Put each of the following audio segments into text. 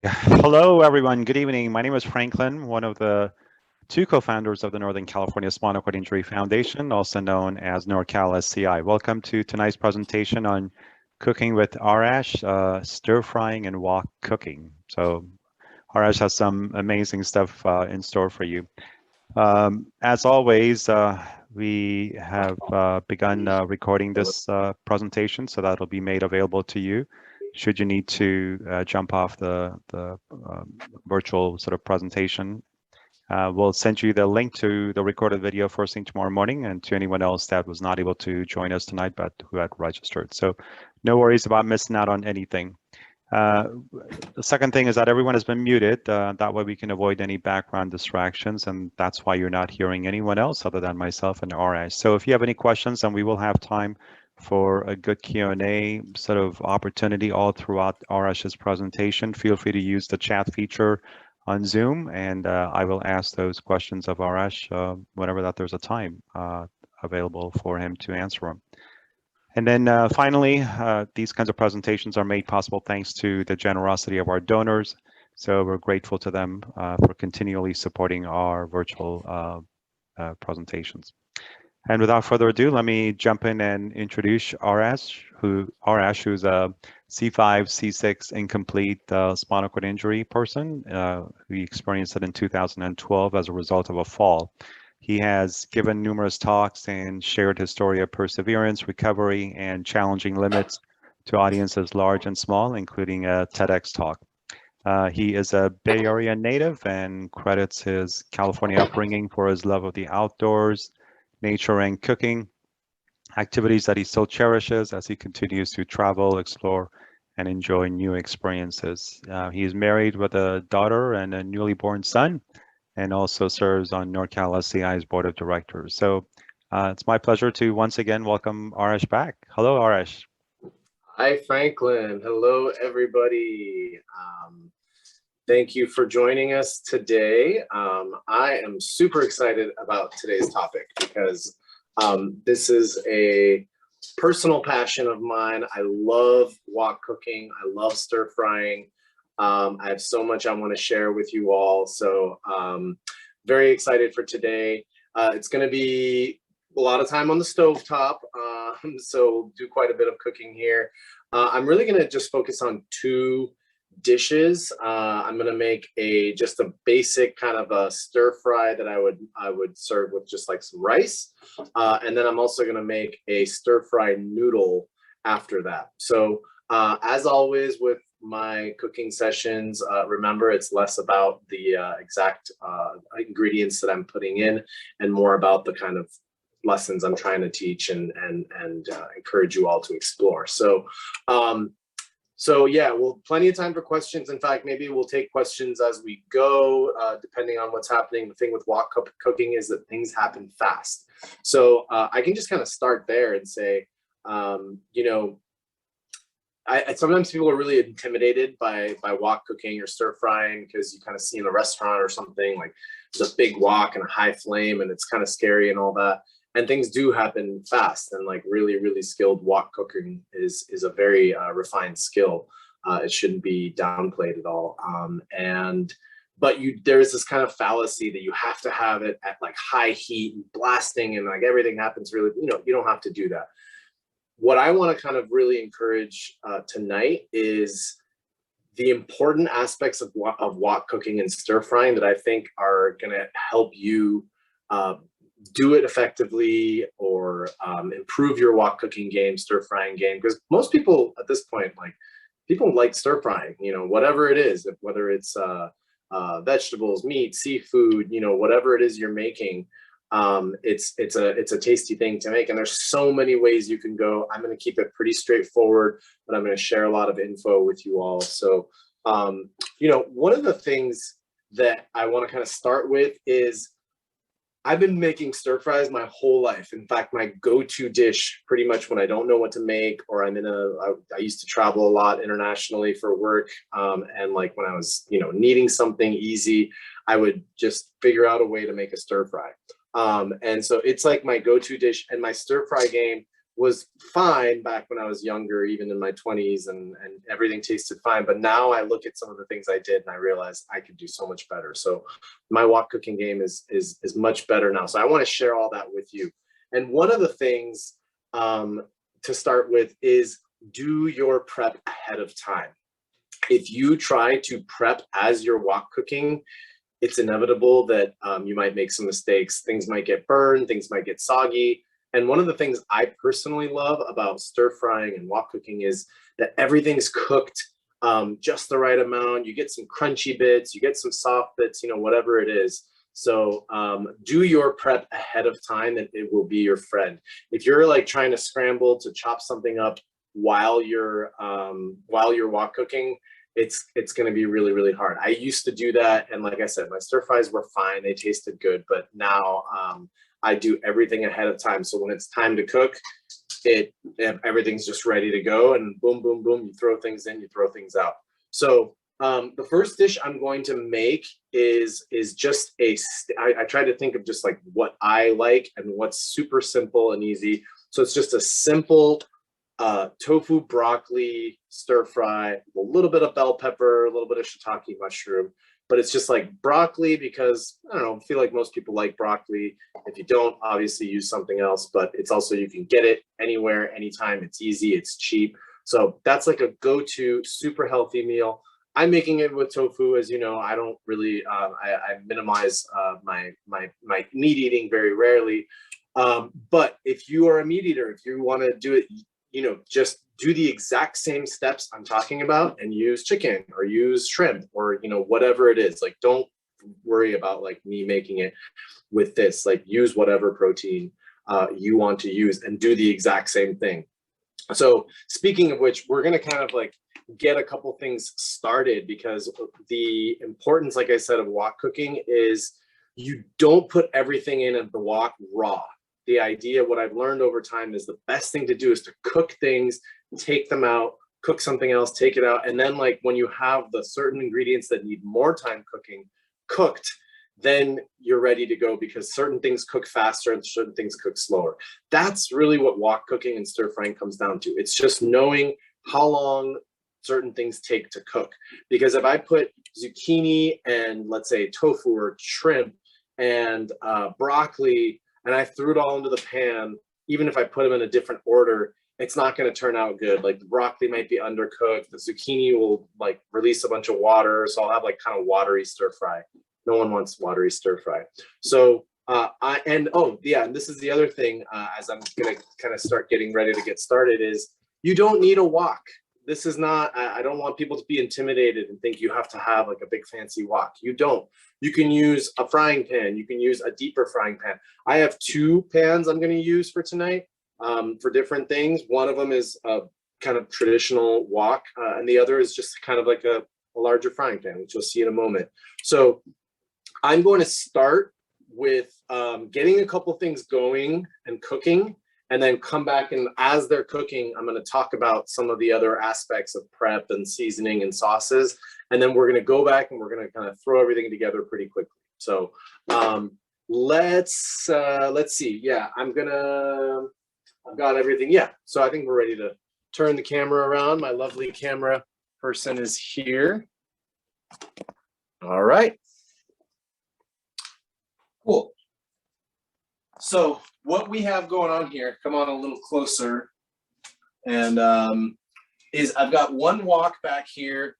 Yeah. Hello, everyone. Good evening. My name is Franklin, one of the two co-founders of the Northern California Spinal Cord Injury Foundation, also known as NorCal SCI. Welcome to tonight's presentation on cooking with Arash, stir frying and wok cooking. So Arash has some amazing stuff in store for you. As always, we have begun recording this presentation, so that'll be made available to you should you need to jump off the virtual sort of presentation. We'll send you the link to the recorded video first thing tomorrow morning, and to anyone else that was not able to join us tonight but who had registered. So no worries about missing out on anything. Uh, the second thing is that everyone has been muted. That way we can avoid any background distractions, and that's why you're not hearing anyone else other than myself and Arash. So if you have any questions, and we will have time for a good Q&A sort of opportunity all throughout Arash's presentation, feel free to use the chat feature on Zoom, and I will ask those questions of Arash whenever that there's a time available for him to answer them. And then finally, these kinds of presentations are made possible thanks to the generosity of our donors. So we're grateful to them for continually supporting our virtual presentations. And without further ado, let me jump in and introduce Arash, who's a C5, C6 incomplete spinal cord injury person. He experienced it in 2012 as a result of a fall. He has given numerous talks and shared his story of perseverance, recovery, and challenging limits to audiences large and small, including a TEDx talk. He is a Bay Area native and credits his California upbringing for his love of the outdoors, nature, and cooking, activities that he still cherishes as he continues to travel, explore, and enjoy new experiences. He is married with a daughter and a newly born son, and also serves on NorCal SCI's board of directors. So it's my pleasure to once again welcome Arash back. Hello, Arash. Hi, Franklin. Hello, everybody. Thank you for joining us today. I am super excited about today's topic because this is a personal passion of mine. I love wok cooking. I love stir frying. I have so much I want to share with you all. So very excited for today. It's going to be a lot of time on the stovetop, so do quite a bit of cooking here. I'm really going to just focus on two dishes. I'm going to make just a basic kind of a stir fry that I would serve with just like some rice, and then I'm also going to make a stir fry noodle after that. So as always with my cooking sessions, remember it's less about the exact ingredients that I'm putting in and more about the kind of lessons I'm trying to teach and encourage you all to explore. So yeah, well, plenty of time for questions. In fact, maybe we'll take questions as we go, depending on what's happening. The thing with wok cooking is that things happen fast. So I can just kind of start there and say, you know, sometimes people are really intimidated by wok cooking or stir frying because you kind of see in a restaurant or something like there's a big wok and a high flame and it's kind of scary and all that. And things do happen fast, and like really skilled wok cooking is a very refined skill. It shouldn't be downplayed at all. But there's this kind of fallacy that you have to have it at like high heat and blasting and like everything happens really, you don't have to do that. What I want to kind of really encourage tonight is the important aspects of wok cooking and stir frying that I think are going to help you do it effectively or improve your wok cooking game, stir frying game. Because most people at this point, like people like stir frying, whatever it is, whether it's vegetables, meat, seafood, whatever it is you're making. It's a tasty thing to make, and there's so many ways you can go. I'm going to keep it pretty straightforward, but I'm going to share a lot of info with you all. So, one of the things that I want to kind of start with is I've been making stir fries my whole life. In fact, my go-to dish pretty much when I don't know what to make, or I used to travel a lot internationally for work. And like when I was, needing something easy, I would just figure out a way to make a stir fry. And so it's like my go-to dish, and my stir fry game was fine back when I was younger, even in my 20s, and everything tasted fine. But now I look at some of the things I did and I realize I could do so much better. So my wok cooking game is much better now. So I want to share all that with you. And one of the things to start with is do your prep ahead of time. If you try to prep as you're wok cooking, it's inevitable that you might make some mistakes. Things might get burned, things might get soggy. And one of the things I personally love about stir frying and wok cooking is that everything's cooked just the right amount. You get some crunchy bits, you get some soft bits, you know, whatever it is. So do your prep ahead of time and it will be your friend. If you're like trying to scramble to chop something up while you're wok cooking, it's going to be really, really hard. I used to do that. And like I said, my stir fries were fine. They tasted good. But now I do everything ahead of time. So when it's time to cook, everything's just ready to go. And boom, boom, boom, you throw things in, you throw things out. So the first dish I'm going to make is just I try to think of just like what I like and what's super simple and easy. So it's just a simple tofu broccoli stir fry, a little bit of bell pepper, a little bit of shiitake mushroom, but it's just like broccoli because I don't know, I feel like most people like broccoli. If you don't, obviously use something else, but it's also, you can get it anywhere, anytime. It's easy, it's cheap. So that's like a go-to super healthy meal. I'm making it with tofu, as you know. I don't really, I minimize my meat eating very rarely. But if you are a meat eater, if you want to do it, you know, just do the exact same steps I'm talking about and use chicken or use shrimp or, you know, whatever it is. Like, don't worry about like me making it with this. Like, use whatever protein you want to use and do the exact same thing. So speaking of which, we're going to kind of like get a couple things started, because the importance, like I said, of wok cooking is you don't put everything in the wok raw. The idea, what I've learned over time, is the best thing to do is to cook things, take them out, cook something else, take it out. And then like when you have the certain ingredients that need more time cooking cooked, then you're ready to go, because certain things cook faster and certain things cook slower. That's really what wok cooking and stir frying comes down to. It's just knowing how long certain things take to cook. Because if I put zucchini and let's say tofu or shrimp and broccoli, and I threw it all into the pan, even if I put them in a different order, it's not going to turn out good. Like the broccoli might be undercooked. The zucchini will like release a bunch of water. So I'll have like kind of watery stir fry. No one wants watery stir fry. So and this is the other thing, as I'm going to kind of start getting ready to get started, is you don't need a wok. This is not, I don't want people to be intimidated and think you have to have like a big fancy wok. You don't. You can use a frying pan. You can use a deeper frying pan. I have two pans I'm going to use for tonight for different things. One of them is a kind of traditional wok, and the other is just kind of like a larger frying pan, which you'll see in a moment. So I'm going to start with getting a couple things going and cooking, and then come back, and as they're cooking, I'm going to talk about some of the other aspects of prep and seasoning and sauces. And then we're going to go back and we're going to kind of throw everything together pretty quickly. So let's see. Yeah, I've got everything. Yeah. So I think we're ready to turn the camera around. My lovely camera person is here. All right. Cool. So what we have going on here, come on a little closer, and is I've got one wok back here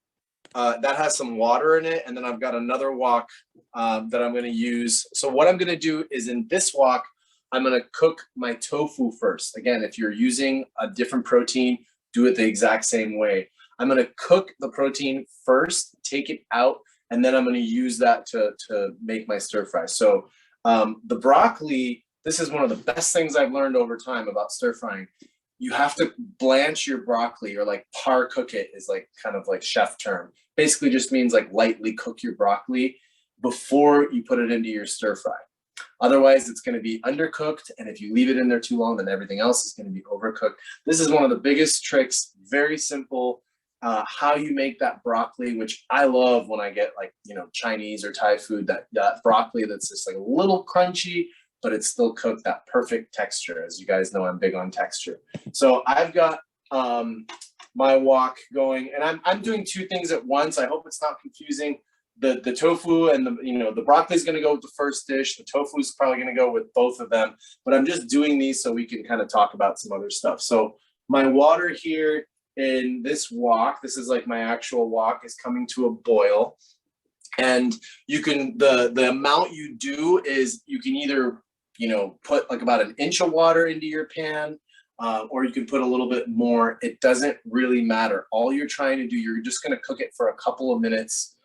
that has some water in it, and then I've got another wok that I'm going to use. So what I'm going to do is in this wok, I'm going to cook my tofu first. Again, if you're using a different protein, do it the exact same way. I'm going to cook the protein first, take it out, and then I'm going to use that to make my stir fry. So the broccoli, this is one of the best things I've learned over time about stir frying. You have to blanch your broccoli, or like par cook it is like kind of like chef term. Basically just means like lightly cook your broccoli before you put it into your stir fry. Otherwise it's going to be undercooked, and if you leave it in there too long, then everything else is going to be overcooked. This is one of the biggest tricks, very simple, how you make that broccoli, which I love when I get like, you know, Chinese or Thai food, that broccoli that's just like a little crunchy, but it's still cooked that perfect texture. As you guys know, I'm big on texture. So I've got my wok going, and I'm doing two things at once. I hope it's not confusing. The tofu and the broccoli is going to go with the first dish. The tofu is probably going to go with both of them, but I'm just doing these so we can kind of talk about some other stuff. So my water here in this wok, this is like my actual wok, is coming to a boil. And you can, the amount you do is you can either, put like about an inch of water into your pan, or you can put a little bit more. It doesn't really matter. All you're trying to do, you're just going to cook it for a couple of minutes,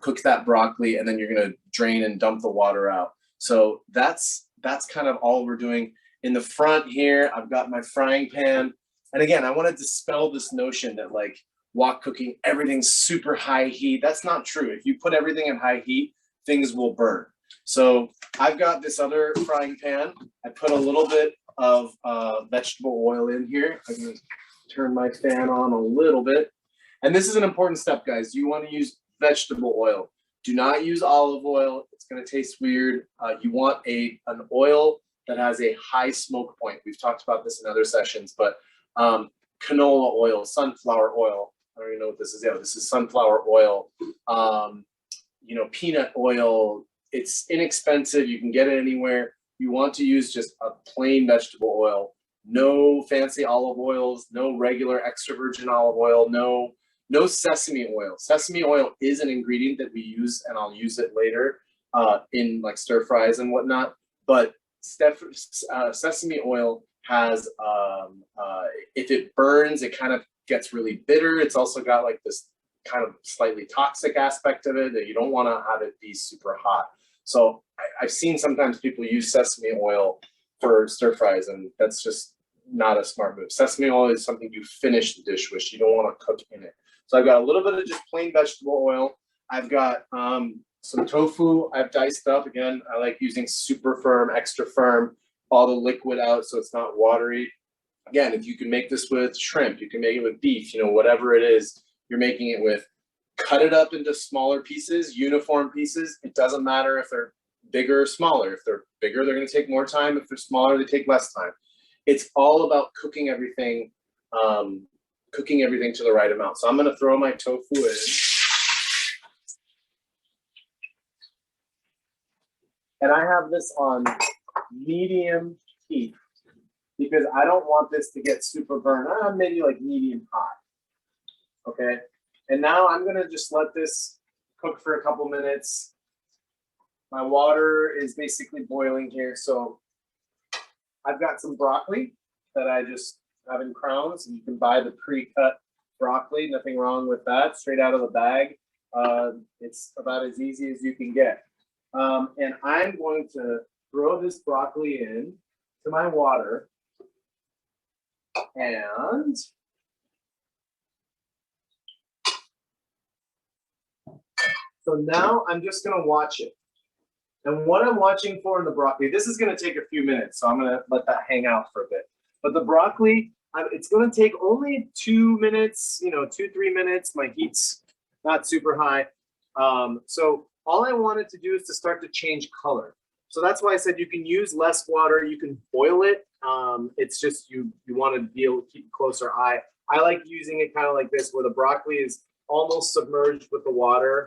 cook that broccoli, and then you're going to drain and dump the water out. So that's kind of all we're doing. In the front here, I've got my frying pan. And again, I want to dispel this notion that like wok cooking, everything's super high heat. That's not true. If you put everything in high heat, things will burn. So I've got this other frying pan. I put a little bit of vegetable oil in here. I'm going to turn my fan on a little bit. And this is an important step, guys. You want to use vegetable oil. Do not use olive oil. It's going to taste weird. You want an oil that has a high smoke point. We've talked about this in other sessions, but canola oil, sunflower oil. I don't even know what this is. Yeah, this is sunflower oil. Peanut oil. It's inexpensive. You can get it anywhere. You want to use just a plain vegetable oil. No fancy olive oils. No regular extra virgin olive oil. No sesame oil. Sesame oil is an ingredient that we use, and I'll use it later in like stir fries and whatnot. But sesame oil has, if it burns, it kind of gets really bitter. It's also got like this kind of slightly toxic aspect of it that you don't want to have it be super hot. So I've seen sometimes people use sesame oil for stir fries, and that's just not a smart move. Sesame oil is something you finish the dish with. You don't want to cook in it. So I've got a little bit of just plain vegetable oil. I've got some tofu I've diced up. Again, I like using super firm, extra firm, all the liquid out so it's not watery. Again, if you can make this with shrimp, you can make it with beef, whatever it is you're making it with. Cut it up into smaller pieces, uniform pieces. It doesn't matter if they're bigger or smaller. If they're bigger, they're going to take more time. If they're smaller, they take less time. It's all about cooking everything to the right amount. So I'm going to throw my tofu in. And I have this on medium heat because I don't want this to get super burned. Maybe like medium hot. Okay. And now I'm going to just let this cook for a couple minutes. My water is basically boiling here. So I've got some broccoli that I just have in crowns. And you can buy the pre-cut broccoli. Nothing wrong with that. Straight out of the bag. It's about as easy as you can get. And I'm going to throw this broccoli in to my water. And so now I'm just going to watch it. And what I'm watching for in the broccoli, this is going to take a few minutes, so I'm going to let that hang out for a bit. But the broccoli, it's going to take only 2 minutes, 2-3 minutes. My heat's not super high. So all I wanted to do is to start to change color. So that's why I said you can use less water. You can boil it. It's just you want to be able to keep a closer eye. I like using it kind of like this, where the broccoli is almost submerged with the water,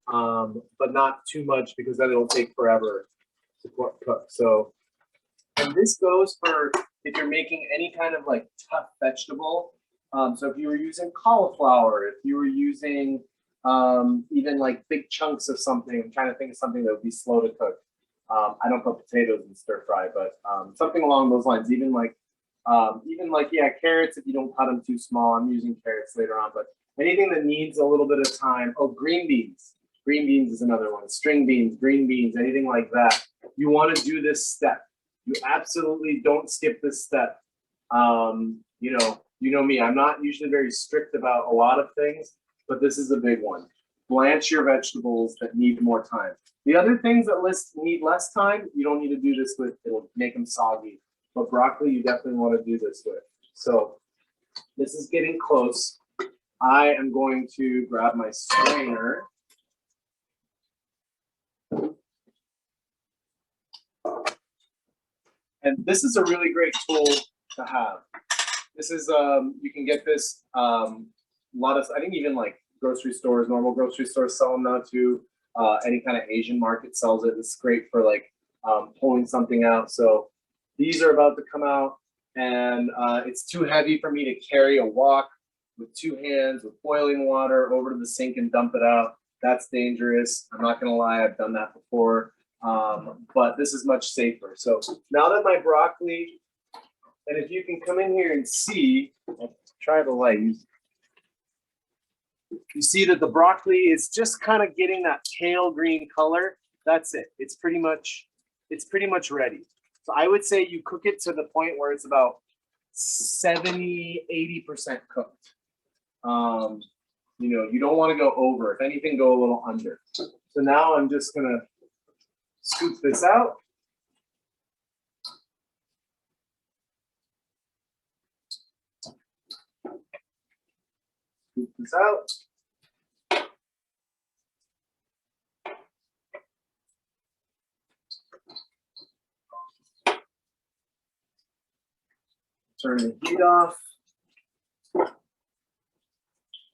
but not too much because then it'll take forever to cook. So, and this goes for if you're making any kind of like tough vegetable. So if you were using cauliflower, if you were using even like big chunks of something, I'm trying to think of something that would be slow to cook. I don't put potatoes in stir fry, but something along those lines. Even like carrots, if you don't cut them too small. I'm using carrots later on, but anything that needs a little bit of time. Oh, green beans. Green beans is another one. String beans, green beans, anything like that. You want to do this step. You absolutely don't skip this step. You know me. I'm not usually very strict about a lot of things, but this is a big one. Blanch your vegetables that need more time. The other things that need less time, you don't need to do this with. It'll make them soggy. But broccoli, you definitely want to do this with. So this is getting close. I am going to grab my strainer. And this is a really great tool to have. This is, you can get this, a lot of, I think even like grocery stores, normal grocery stores sell them now too. Any kind of Asian market sells it. It's great for like pulling something out. So these are about to come out, and it's too heavy for me to carry a wok with two hands with boiling water over to the sink and dump it out. That's dangerous. I'm not gonna lie, I've done that before. But this is much safer. So now that my broccoli, and if you can come in here and see, I'll try the light. You see that the broccoli is just kind of getting that pale green color. That's it. It's pretty much ready. So I would say you cook it to the point where it's about 70, 80% cooked. You know, you don't want to go over. If anything, go a little under. So now I'm just gonna scoop this out. Scoop this out. Turn the heat off. I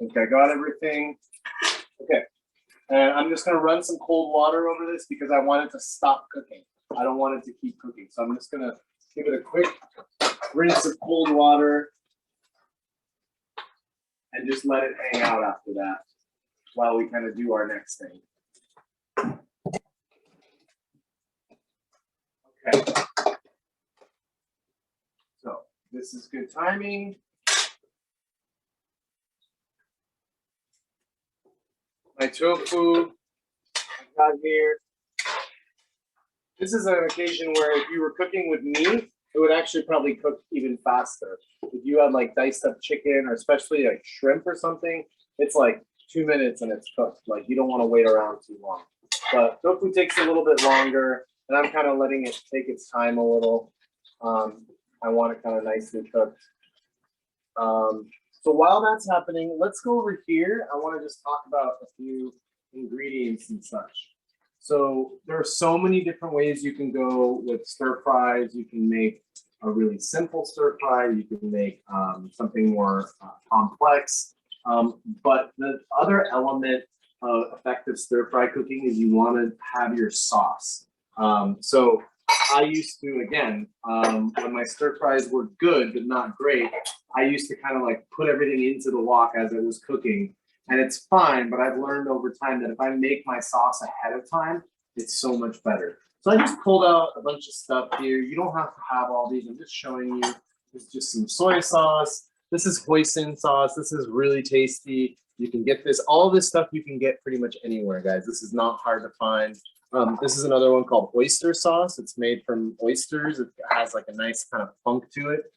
think I got everything. Okay. And I'm just going to run some cold water over this because I want it to stop cooking. I don't want it to keep cooking. So I'm just going to give it a quick rinse of cold water and just let it hang out after that while we kind of do our next thing. Okay. So this is good timing. My tofu I got here. This is an occasion where if you were cooking with meat, it would actually probably cook even faster. If you had like diced up chicken or especially like shrimp or something, it's like 2 minutes and it's cooked. Like you don't want to wait around too long. But tofu takes a little bit longer, and I'm kind of letting it take its time a little. I want it kind of nicely cooked. So while that's happening, let's go over here. I want to just talk about a few ingredients and such. So there are so many different ways you can go with stir fries. You can make a really simple stir fry. You can make something more complex. But the other element of effective stir fry cooking is you want to have your sauce. So I used to, again, when my stir fries were good but not great, I used to kind of like put everything into the wok as it was cooking. And it's fine, but I've learned over time that if I make my sauce ahead of time, it's so much better. So I just pulled out a bunch of stuff here. You don't have to have all these. I'm just showing you. There's just some soy sauce. This is hoisin sauce. This is really tasty. You can get this. All this stuff you can get pretty much anywhere, guys. This is not hard to find. This is another one called oyster sauce. It's made from oysters. It has like a nice kind of funk to it.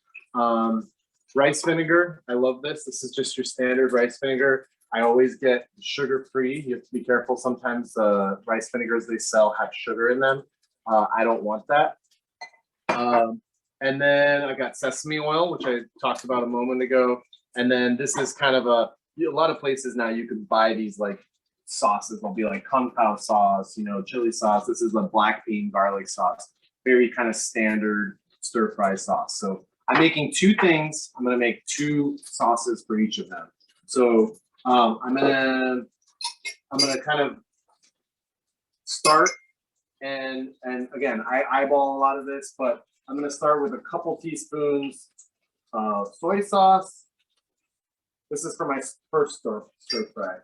Rice vinegar. I love this. This is just your standard rice vinegar. I always get sugar-free. You have to be careful. Sometimes the rice vinegars they sell have sugar in them. I don't want that. And then I got sesame oil, which I talked about a moment ago. And then this is kind of a lot of places now you can buy these like sauces. They'll be like kung pao sauce, you know, chili sauce. This is a black bean garlic sauce. Very kind of standard stir fry sauce. So I'm making two things. I'm going to make two sauces for each of them. So I'm gonna kind of start and again I eyeball a lot of this, but I'm gonna start with a couple teaspoons of soy sauce. This is for my first stir fry.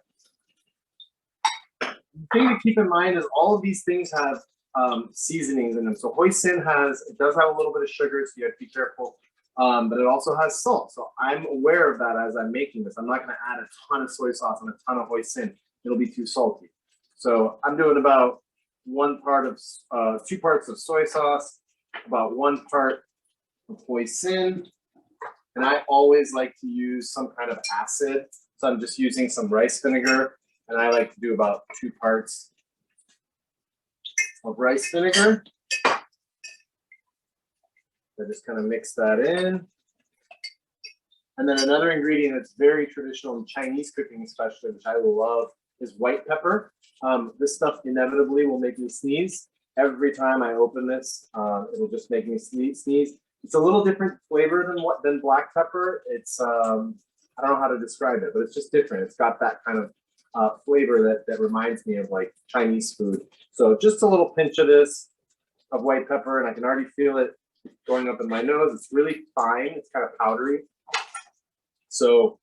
The thing to keep in mind is all of these things have seasonings in them. So hoisin does have a little bit of sugar, so you have to be careful. But it also has salt. So I'm aware of that as I'm making this. I'm not going to add a ton of soy sauce and a ton of hoisin. It'll be too salty. So I'm doing about 2 parts of soy sauce, about 1 part of hoisin. And I always like to use some kind of acid. So I'm just using some rice vinegar. And I like to do about 2 parts of rice vinegar. I just kind of mix that in. And then another ingredient that's very traditional in Chinese cooking, especially, which I love, is white pepper. This stuff inevitably will make me sneeze. every time I open this, it'll just make me sneeze. It's a little different flavor than black pepper. It's I don't know how to describe it, but it's just different. It's got that kind of flavor that reminds me of like Chinese food. So just a little pinch of this of white pepper, and I can already feel it going up in my nose. It's really fine. It's kind of powdery. So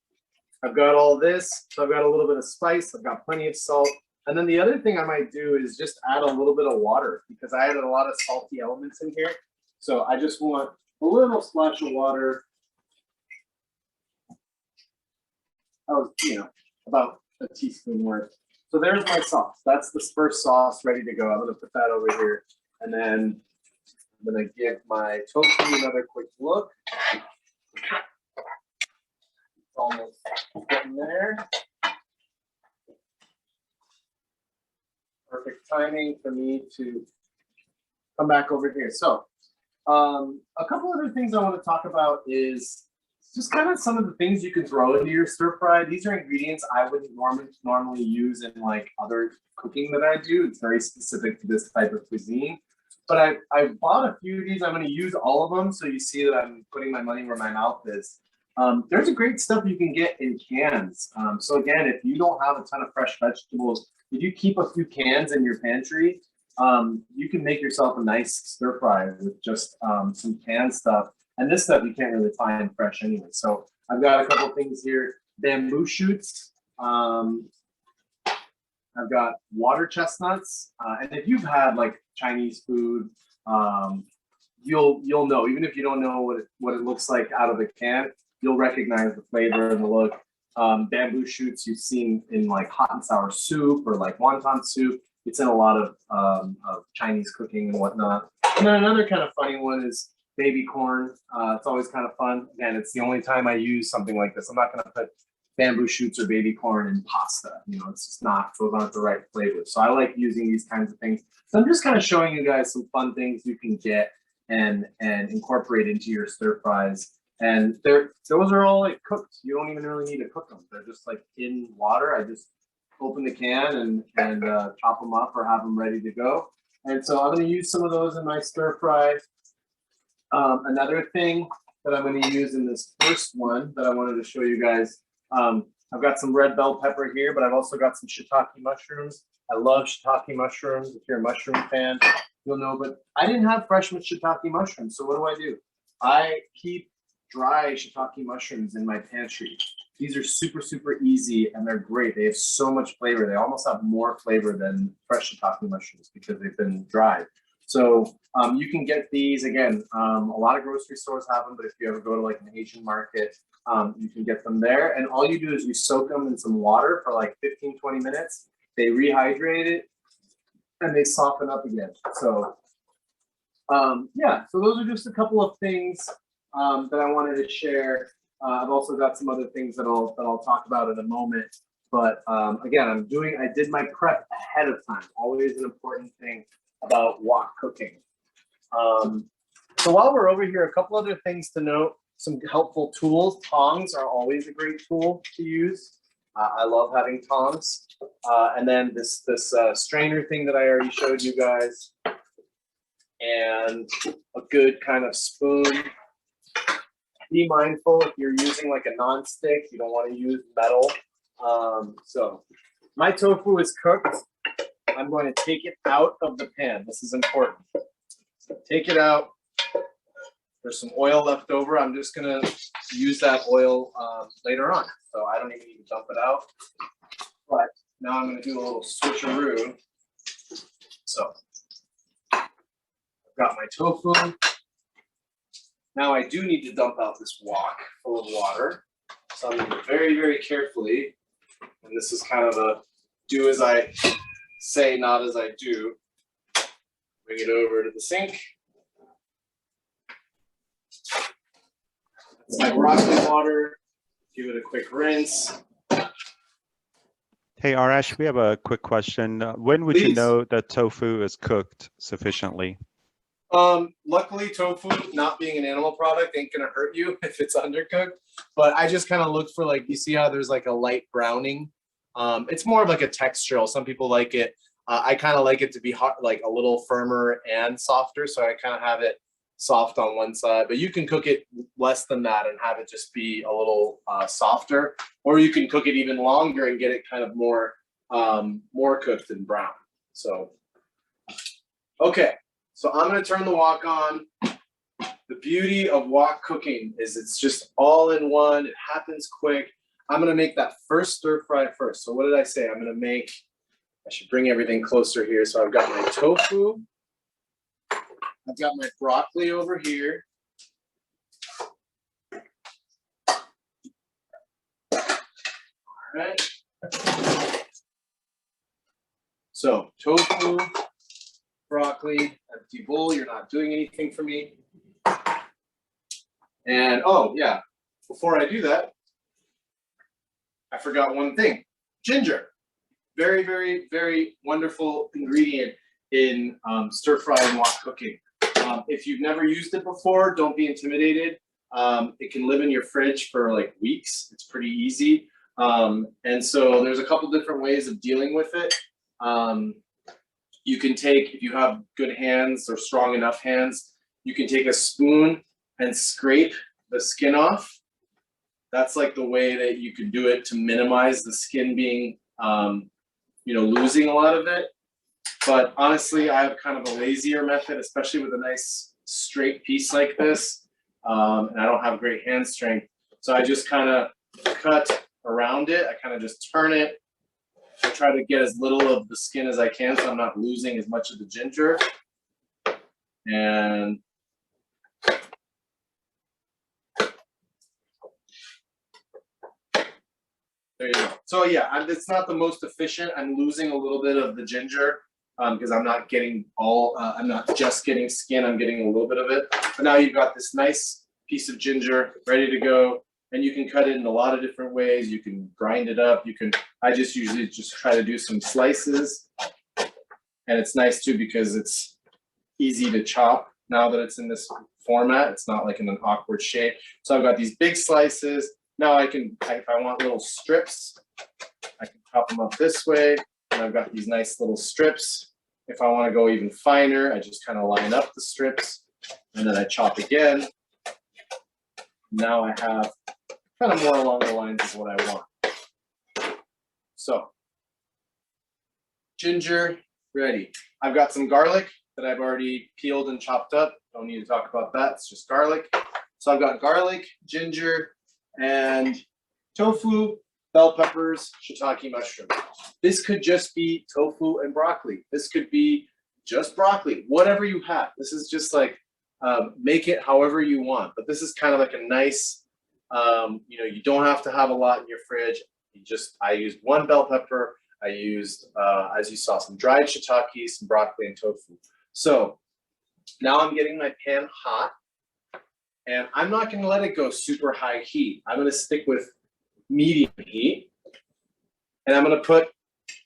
I've got all this. So I've got a little bit of spice. I've got plenty of salt. And then the other thing I might do is just add a little bit of water because I added a lot of salty elements in here. So I just want a little splash of water. About a teaspoon worth. So there's my sauce. That's the first sauce ready to go. I'm going to put that over here. And then I'm going to give my tofu another quick look. It's almost getting there. Perfect timing for me to come back over here. So a couple other things I want to talk about is just kind of some of the things you can throw into your stir fry. These are ingredients I wouldn't normally use in like other cooking that I do. It's very specific to this type of cuisine. But I bought a few of these. I'm going to use all of them so you see that I'm putting my money where my mouth is. There's a great stuff you can get in cans. So again, if you don't have a ton of fresh vegetables, if you keep a few cans in your pantry, you can make yourself a nice stir fry with just some canned stuff. And this stuff you can't really find fresh anyway. So I've got a couple things here. Bamboo shoots. I've got water chestnuts. And if you've had like Chinese food, you'll know. Even if you don't know what it looks like out of the can, you'll recognize the flavor and the look. Bamboo shoots you've seen in like hot and sour soup or like wonton soup. It's in a lot of Chinese cooking and whatnot. And then another kind of funny one is baby corn. It's always kind of fun. Again, it's the only time I use something like this. I'm not going to put bamboo shoots or baby corn in pasta. It's just not, those aren't the right flavor. So I like using these kinds of things. So I'm just kind of showing you guys some fun things you can get and incorporate into your stir fries. And those are all like cooked. You don't even really need to cook them. They're just like in water. I just open the can and chop them up or have them ready to go. And so I'm going to use some of those in my stir fry. Another thing that I'm going to use in this first one that I wanted to show you guys, I've got some red bell pepper here, but I've also got some shiitake mushrooms. I love shiitake mushrooms. If you're a mushroom fan, you'll know, but I didn't have fresh shiitake mushrooms. So what do? I keep dry shiitake mushrooms in my pantry. These are super, super easy and they're great. They have so much flavor. They almost have more flavor than fresh shiitake mushrooms because they've been dried. So you can get these, again, a lot of grocery stores have them, but if you ever go to like an Asian market, you can get them there. And all you do is you soak them in some water for like 15, 20 minutes. They rehydrate it and they soften up again. So yeah, so those are just a couple of things that I wanted to share. I've also got some other things that I'll talk about in a moment. But again, I did my prep ahead of time. Always an important thing about wok cooking. So while we're over here, a couple other things to note, some helpful tools. Tongs are always a great tool to use. I love having tongs. And then this strainer thing that I already showed you guys. And a good kind of spoon. Be mindful if you're using like a non-stick, you don't want to use metal. So my tofu is cooked. I'm going to take it out of the pan. This is important. Take it out. There's some oil left over. I'm just going to use that oil later on. So I don't even need to dump it out. But now I'm going to do a little switcheroo. So I've got my tofu. Now I do need to dump out this wok full of water. So I'm going to very, very carefully, and this is kind of a do as I say, not as I do. Bring it over to the sink. It's my broccoli water. Give it a quick rinse. Hey, Arash, we have a quick question. When would you know that tofu is cooked sufficiently? Luckily, tofu, not being an animal product, ain't gonna hurt you if it's undercooked. But I just kind of look for, like, you see how there's like a light browning. It's more of like a textural. Some people like it I kind of like it to be hot, like a little firmer and softer. So I kind of have it soft on one side, but you can cook it less than that and have it just be a little softer, or you can cook it even longer and get it kind of more cooked and brown. So, okay, so I'm going to turn the wok on. The beauty of wok cooking is it's just all in one. It happens quick. I'm going to make that first stir fry first. So what did I say? I'm going to make, I should bring everything closer here. So I've got my tofu. I've got my broccoli over here. All right. So tofu, broccoli, empty bowl. You're not doing anything for me. And oh yeah, before I do that, I forgot one thing. Ginger. Very, very, very wonderful ingredient in stir fry and wok cooking. If you've never used it before, don't be intimidated. It can live in your fridge for like weeks. It's pretty easy. And so there's a couple different ways of dealing with it. You can take, if you have good hands or strong enough hands, you can take a spoon and scrape the skin off. That's like the way that you can do it to minimize the skin being, losing a lot of it. But honestly, I have kind of a lazier method, especially with a nice straight piece like this. And I don't have great hand strength. So I just kind of cut around it. I kind of just turn it. I try to get as little of the skin as I can so I'm not losing as much of the ginger. And there you go. So yeah, it's not the most efficient. I'm losing a little bit of the ginger because I'm not getting I'm not just getting skin, I'm getting a little bit of it. But now you've got this nice piece of ginger ready to go. And you can cut it in a lot of different ways. You can grind it up. I just usually just try to do some slices. And it's nice too because it's easy to chop now that it's in this format. It's not like in an awkward shape. So I've got these big slices. Now I can, if I want little strips, I can chop them up this way. And I've got these nice little strips. If I want to go even finer, I just kind of line up the strips and then I chop again. Now I have kind of more along the lines of what I want. So, ginger, ready. I've got some garlic that I've already peeled and chopped up. Don't need to talk about that, it's just garlic. So I've got garlic, ginger, and tofu, bell peppers, shiitake mushroom. This could just be tofu and broccoli. This could be just broccoli, whatever you have. This is just like, make it however you want. But this is kind of like a nice, you don't have to have a lot in your fridge. I used one bell pepper. I used, as you saw, some dried shiitake, some broccoli, and tofu. So now I'm getting my pan hot. And I'm not going to let it go super high heat. I'm going to stick with medium heat. And I'm going to put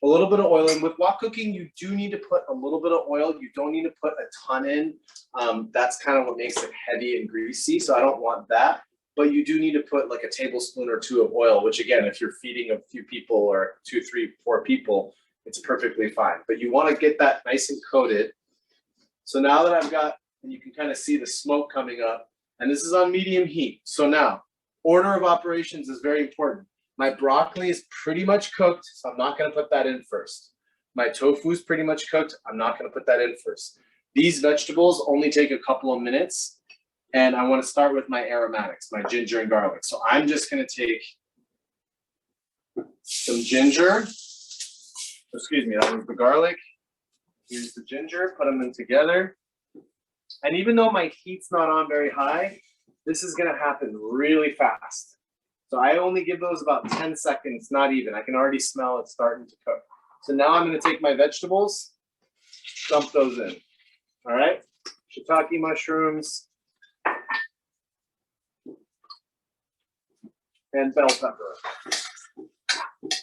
a little bit of oil in. With wok cooking, you do need to put a little bit of oil. You don't need to put a ton in. That's kind of what makes it heavy and greasy. So I don't want that. But you do need to put like a tablespoon or two of oil, which again, if you're feeding a few people or 2, 3, 4 people, it's perfectly fine. But you want to get that nice and coated. So now that I've got, and you can kind of see the smoke coming up, and this is on medium heat. So now, order of operations is very important. My broccoli is pretty much cooked, so I'm not going to put that in first. My tofu is pretty much cooked. I'm not going to put that in first. These vegetables only take a couple of minutes, and I want to start with my aromatics, my ginger and garlic. So I'm just going to take some ginger. Excuse me, that was the garlic. Here's the ginger. Put them in together. And even though my heat's not on very high, this is going to happen really fast. So I only give those about 10 seconds, not even. I can already smell it starting to cook. So now I'm going to take my vegetables, dump those in. All right? Shiitake mushrooms and bell pepper.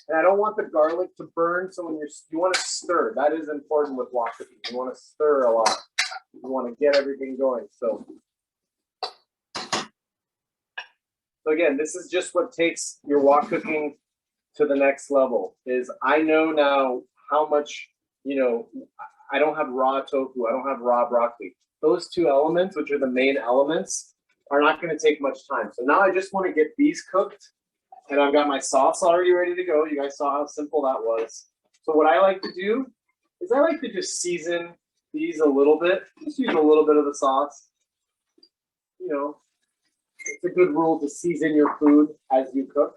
And I don't want the garlic to burn, so when you want to stir. That is important with wok cooking. You want to stir a lot. You want to get everything going. So again, this is just what takes your wok cooking to the next level. Is I know now how much you know, I don't have raw tofu, I don't have raw broccoli. Those two elements, which are the main elements, are not going to take much time. So now I just want to get these cooked, and I've got my sauce already ready to go. You guys saw how simple that was. So what I like to do is I like to just season these a little bit. Just use a little bit of the sauce. You know, it's a good rule to season your food as you cook.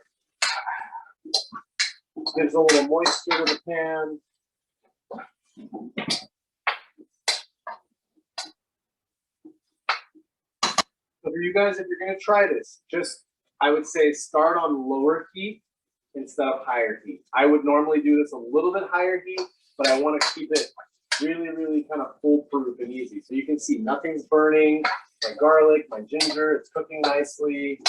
Gives a little moisture to the pan. So for you guys, if you're going to try this, just, I would say start on lower heat instead of higher heat. I would normally do this a little bit higher heat, but I want to keep it really, really kind of foolproof and easy. So you can see nothing's burning. My garlic, my ginger, it's cooking nicely.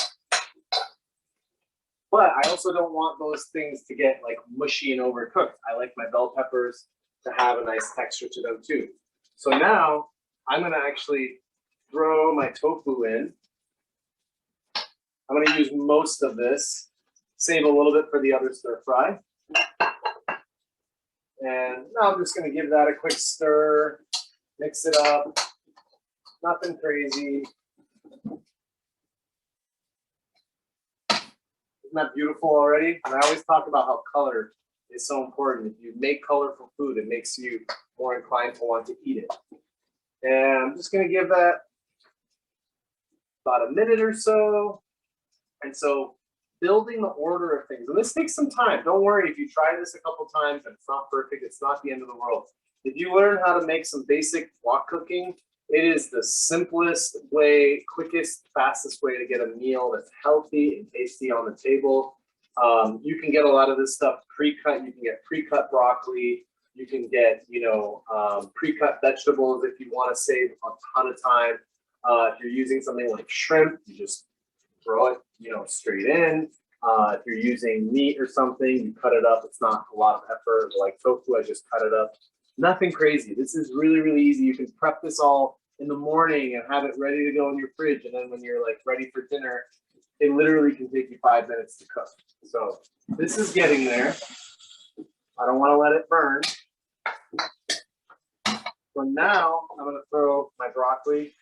But I also don't want those things to get like mushy and overcooked. I like my bell peppers to have a nice texture to them too. So now I'm going to actually throw my tofu in. I'm going to use most of this, save a little bit for the other stir fry. And now I'm just going to give that a quick stir, mix it up. Nothing crazy. Isn't that beautiful already? And I always talk about how color is so important. If you make colorful food, it makes you more inclined to want to eat it. And I'm just going to give that about a minute or so. And so building the order of things. And this takes some time. Don't worry if you try this a couple times and it's not perfect. It's not the end of the world. If you learn how to make some basic wok cooking, it is the simplest way, quickest, fastest way to get a meal that's healthy and tasty on the table. You can get a lot of this stuff pre-cut. You can get pre-cut broccoli. You can get, pre-cut vegetables if you want to save a ton of time. If you're using something like shrimp, you just throw it, straight in. If you're using meat or something, you cut it up. It's not a lot of effort. Like tofu, I just cut it up. Nothing crazy. This is really, really easy. You can prep this all in the morning and have it ready to go in your fridge. And then when you're like ready for dinner, it literally can take you 5 minutes to cook. So this is getting there. I don't want to let it burn. So now I'm going to throw my broccoli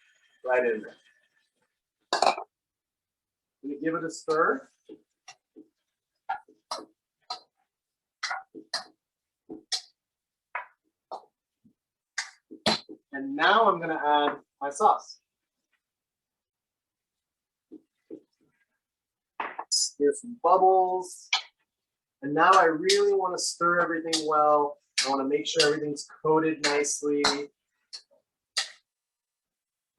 right in there. I'm going to give it a stir. And now I'm going to add my sauce. Here's some bubbles. And now I really want to stir everything well. I want to make sure everything's coated nicely.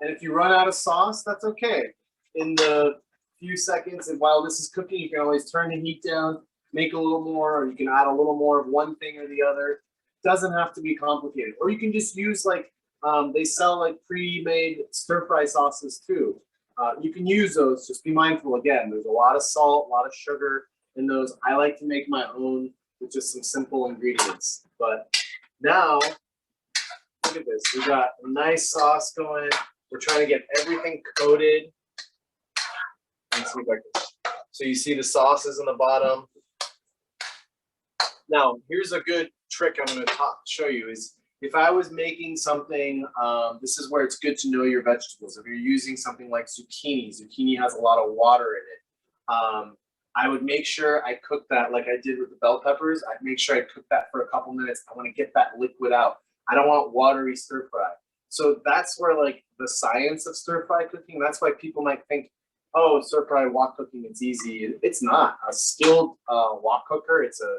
And if you run out of sauce, that's okay. In the few seconds, and while this is cooking, you can always turn the heat down, make a little more, or you can add a little more of one thing or the other. It doesn't have to be complicated. Or you can just use they sell like pre-made stir-fry sauces too. You can use those. Just be mindful. Again, there's a lot of salt, a lot of sugar in those. I like to make my own with just some simple ingredients. But now, look at this. We got a nice sauce going. We're trying to get everything coated. Let's see if I can. So you see the sauces in the bottom. Now, here's a good trick I'm going to show you is if I was making something, this is where it's good to know your vegetables. If you're using something like zucchini has a lot of water in it. I would make sure I cook that like I did with the bell peppers. I'd make sure I cook that for a couple minutes. I want to get that liquid out. I don't want watery stir fry. So that's where like the science of stir fry cooking, that's why people might think, oh, stir fry wok cooking, it's easy. It's not. A skilled wok cooker, it's a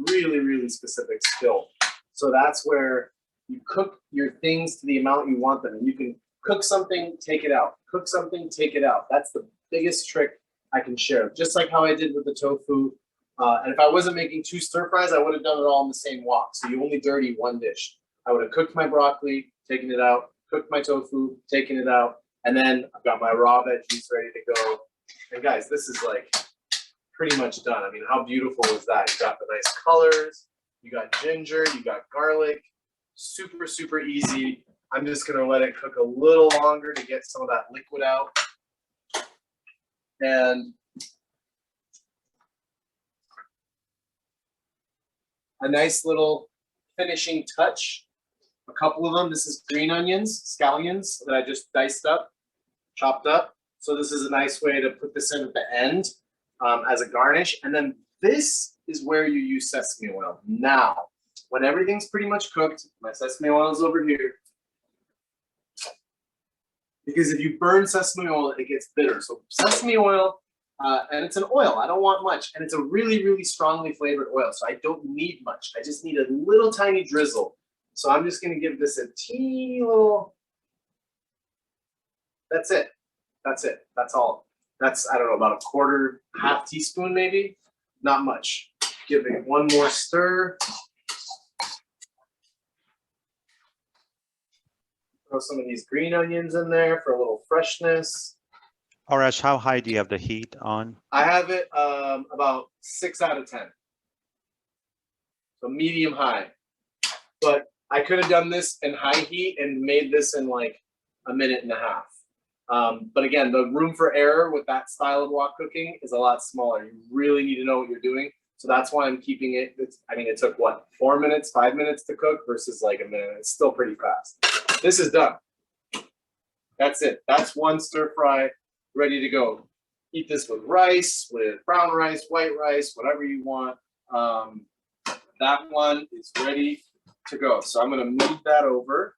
really, really specific skill. So that's where you cook your things to the amount you want them. And you can cook something, take it out. Cook something, take it out. That's the biggest trick I can share. Just like how I did with the tofu. And if I wasn't making 2 stir fries, I would have done it all in the same wok. So you only dirty 1 dish. I would have cooked my broccoli, taken it out, cooked my tofu, taken it out, and then I've got my raw veggies ready to go. And guys, this is like pretty much done. I mean, how beautiful is that? You got the nice colors, you got ginger, you got garlic. Super, super easy. I'm just gonna let it cook a little longer to get some of that liquid out. And a nice little finishing touch. A couple of them. This is green onions, scallions that I just diced up, chopped up. So this is a nice way to put this in at the end as a garnish. And then this is where you use sesame oil. Now, when everything's pretty much cooked, my sesame oil is over here. Because if you burn sesame oil, it gets bitter. So sesame oil, and it's an oil. I don't want much. And it's a really, really strongly flavored oil. So I don't need much. I just need a little tiny drizzle. So I'm just going to give this a teeny little. That's it. That's it. That's all. That's, I don't know, about a quarter, half teaspoon maybe. Not much. Give it one more stir. Throw some of these green onions in there for a little freshness. Arash, how high do you have the heat on? I have it about 6 out of 10. So medium high. But I could have done this in high heat and made this in like a minute and a half. But again, the room for error with that style of wok cooking is a lot smaller. You really need to know what you're doing. So that's why I'm keeping it. I mean, it took what, 4 minutes, 5 minutes to cook versus like a minute. It's still pretty fast. This is done. That's it. That's one stir fry ready to go. Eat this with rice, with brown rice, white rice, whatever you want. That one is ready to go. So I'm going to move that over.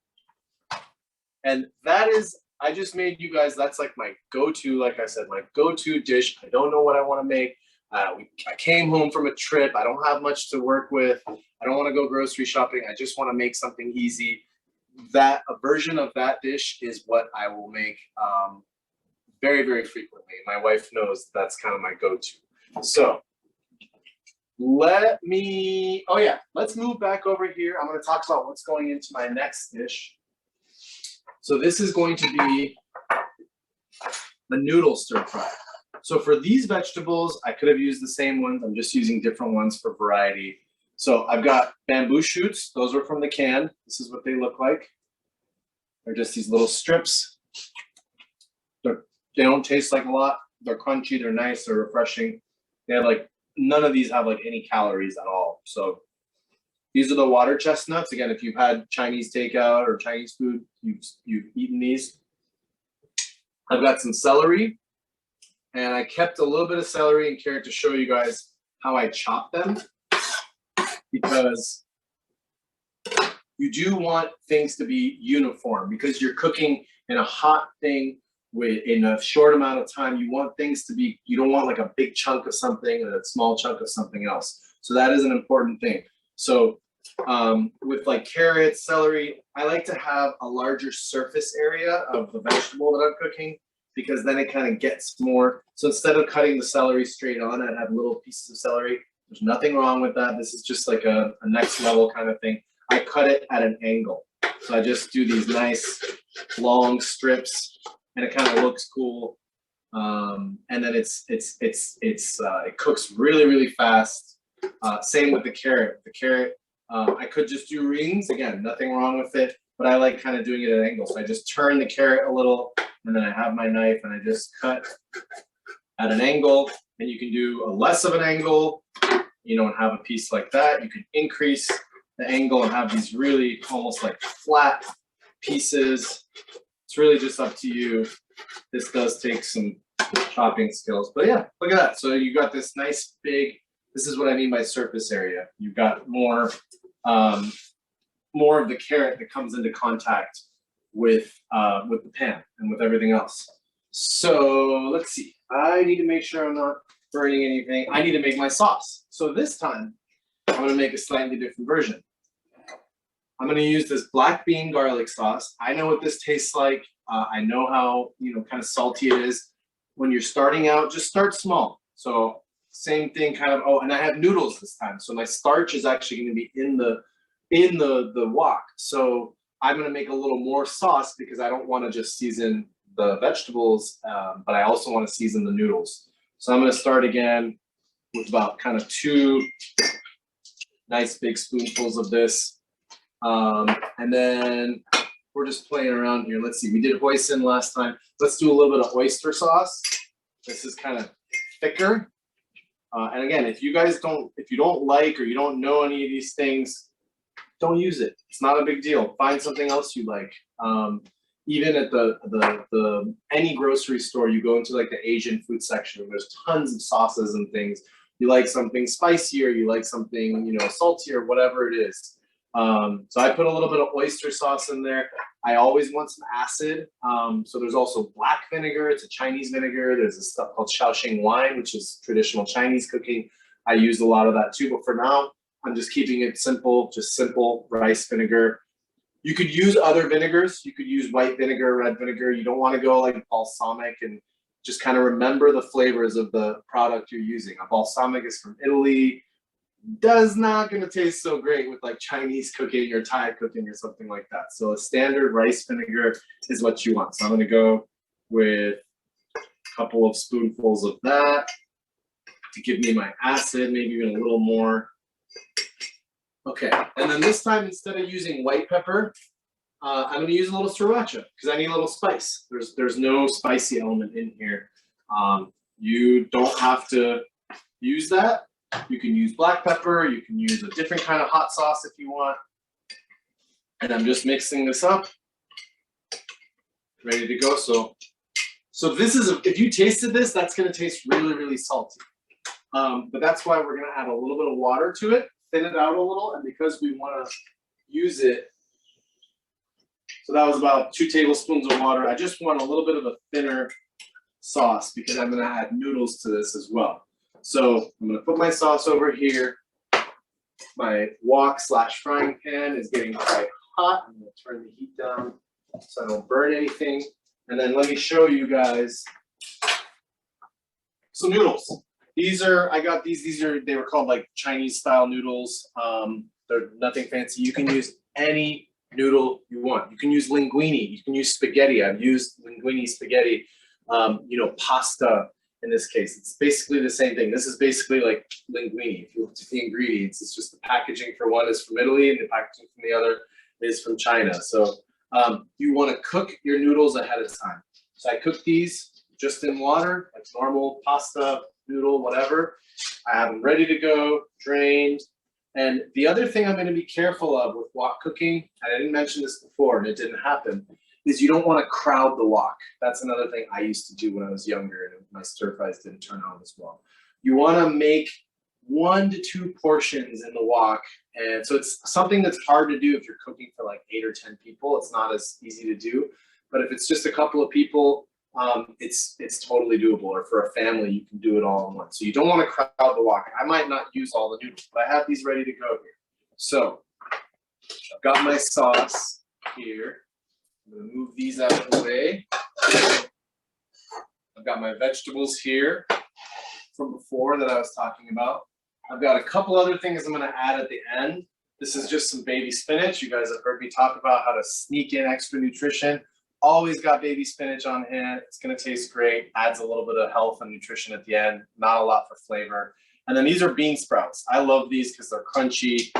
And that is, I just made you guys, that's like my go-to, like I said, my go-to dish. I don't know what I want to make. I came home from a trip. I don't have much to work with. I don't want to go grocery shopping. I just want to make something easy. A version of that dish is what I will make very, very frequently. My wife knows that's kind of my go-to. So let's move back over here. I'm going to talk about what's going into my next dish. So this is going to be the noodle stir fry. So for these vegetables, I could have used the same ones. I'm just using different ones for variety. So I've got bamboo shoots. Those are from the can. This is what they look like. They're just these little strips. They don't taste like a lot. They're crunchy. They're nice. They're refreshing. They have like, none of these have like any calories at all. So these are the water chestnuts. Again, if you've had Chinese takeout or Chinese food, you've eaten these. I've got some celery, and I kept a little bit of celery and carrot to show you guys how I chop them, because you do want things to be uniform, because you're cooking in a hot thing in a short amount of time. You want things to be, you don't want like a big chunk of something and a small chunk of something else. So that is an important thing. So with like carrots, celery, I like to have a larger surface area of the vegetable that I'm cooking, because then it kind of gets more. So instead of cutting the celery straight on, I'd have little pieces of celery. There's nothing wrong with that. This is just like a next level kind of thing. I cut it at an angle. So I just do these nice long strips, and it kind of looks cool. And then it cooks really, really fast. Same with the carrot. The carrot, I could just do rings. Again, nothing wrong with it, but I like kind of doing it at an angle. So I just turn the carrot a little, and then I have my knife and I just cut at an angle. And you can do a less of an angle, you know, and have a piece like that. You can increase the angle and have these really almost like flat pieces. It's really just up to you. This does take some chopping skills, but yeah, look at that. So you got this nice big, this is what I mean by surface area. You've got more of the carrot that comes into contact with the pan and with everything else. So let's see. I need to make sure I'm not burning anything. I need to make my sauce. So this time, I'm going to make a slightly different version. I'm going to use this black bean garlic sauce. I know what this tastes like. I know how, kind of salty it is. When you're starting out, just start small. So same thing, kind of. Oh, and I have noodles this time. So my starch is actually going to be in the wok. So I'm going to make a little more sauce, because I don't want to just season the vegetables, but I also want to season the noodles. So I'm going to start again with about kind of 2 nice big spoonfuls of this. And then we're just playing around here. Let's see, we did hoisin last time. Let's do a little bit of oyster sauce. This is kind of thicker. And again, if you don't like, or you don't know any of these things, don't use it. It's not a big deal. Find something else you like. Even at the any grocery store, you go into like the Asian food section, and there's tons of sauces and things. You like something spicier, you like something, you know, saltier, whatever it is. So I put a little bit of oyster sauce in there. I always want some acid. So there's also black vinegar. It's a Chinese vinegar. There's this stuff called Shaoxing wine, which is traditional Chinese cooking. I use a lot of that too, but for now, I'm just keeping it simple, just simple rice vinegar. You could use other vinegars. You could use white vinegar, red vinegar. You don't want to go like balsamic, and just kind of remember the flavors of the product you're using. A balsamic is from Italy. Does not going to taste so great with like Chinese cooking or Thai cooking or something like that. So a standard rice vinegar is what you want. So I'm going to go with a couple of spoonfuls of that to give me my acid, maybe even a little more. Okay, and then this time, instead of using white pepper, I'm going to use a little sriracha because I need a little spice. There's no spicy element in here. You don't have to use that. You can use black pepper. You can use a different kind of hot sauce if you want. And I'm just mixing this up. Ready to go. So this is, if you tasted this, that's going to taste really, really salty. But that's why we're going to add a little bit of water to it, thin it out a little, and because we want to use it. So that was about 2 tablespoons of water. I just want a little bit of a thinner sauce because I'm going to add noodles to this as well. So I'm going to put my sauce over here. My wok/frying pan is getting quite hot. I'm going to turn the heat down so I don't burn anything. And then let me show you guys some noodles. I got these they were called like Chinese style noodles. They're nothing fancy. You can use any noodle you want. You can use linguine. You can use spaghetti. I've used linguine spaghetti. You know, pasta in this case. It's basically the same thing. This is basically like linguine. If you look at the ingredients, it's just the packaging for one is from Italy and the packaging from the other is from China. So you want to cook your noodles ahead of time. So I cook these just in water, like normal pasta, noodle, whatever. I have them ready to go, drained. And the other thing I'm going to be careful of with wok cooking, and I didn't mention this before and it didn't happen, is you don't want to crowd the wok. That's another thing I used to do when I was younger and my stir fries didn't turn out as well. You want to make 1 to 2 portions in the wok. And so it's something that's hard to do if you're cooking for like 8 or 10 people. It's not as easy to do. But if it's just a couple of people, it's totally doable. Or for a family, you can do it all in one. So you don't want to crowd the wok. I might not use all the noodles, but I have these ready to go here. So I've got my sauce here. I'm going to move these out of the way. I've got my vegetables here from before that I was talking about. I've got a couple other things I'm going to add at the end. This is just some baby spinach. You guys have heard me talk about how to sneak in extra nutrition. Always got baby spinach on hand. It's going to taste great. Adds a little bit of health and nutrition at the end. Not a lot for flavor. And then these are bean sprouts. I love these because they're crunchy